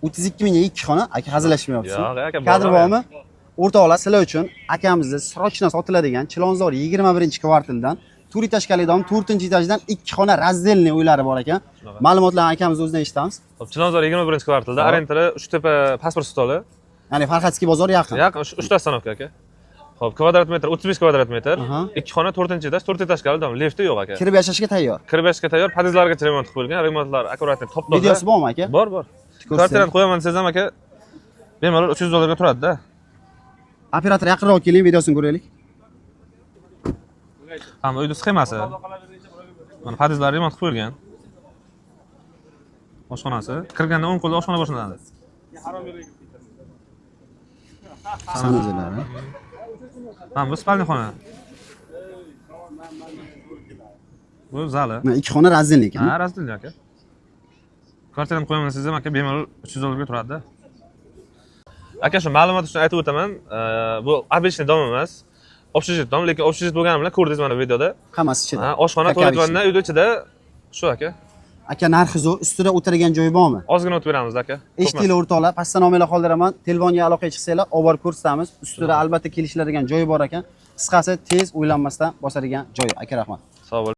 32 mingga 2 xona, aka hazillashmayapsiz. Yo'q, aka. Kadr bormi? O'rtoqlar, sizlar uchun akamizni srochna sotiladigan Chilonzor 21-kvartaldan 4 etажkali dom 4-etajdan 2 xona razdelniy uylari bor ekan. Ma'lumotlarni akamiz o'zidan eshitamiz. Xo'p, Chilonzor 21-kvartalda arendali Uchtepa pasport stoli. Ya'ni Farxatskiy bozor yaqin. Yaqin 3 ta stanovka aka. Xo'p, kvadrat metr 35 kvadrat metr. Aha. 2 xona 4-etaj, 4 etажkali dom, lifti yo'q aka. Kirib yashashga tayyor. Kirib yashashga tayyor, podizlargacha remont qilib qo'yilgan. Remontlar akkuratni top-toza. Videosi bormi aka? Bor. Kvartirani qo'yaman desangiz ham aka, bemalol 300 dollarga turadi-da. Operator yaqinroq keling, videosini ko'raylik. Hamma uyning sxemasi. Mana podizlar remont qilib qo'yilgan. Oshxonasi. Kirganda o'ng qo'lda oshxona boshlanadi. Sanajilari. Mana bu spalniy xona. Bu zali. Mana 2 xona razdelniy ekan. Ha, razdelniy aka. Kvartirani qo'yaman desangiz ham aka, bemalol 300 dollarga turadi-da. Aka, shu ma'lumot uchun aytib o'taman. Bu обычный dom emas. Общежит dom, lekin общежит bo'lgani bilan ko'rdingiz mana videoda. Hammasi ichida. Ha, oshxona, tualet, vanna uyning ichida shu aka. Aka, narxi zo'r, ustida o'tiradigan joy bormi? Ozgina o'tib beramiz aka. Eshitdinglar o'rtoqlar, pastda nomerlar qoldiraman, telefonga aloqaga chiqsanglar, olib borib ko'rsatamiz. Ustida albatta kelishiladigan joy bor ekan. Qisqasi tez o'ylanmasdan bosadigan joy. Aka, rahmat. Sog' bo'ling.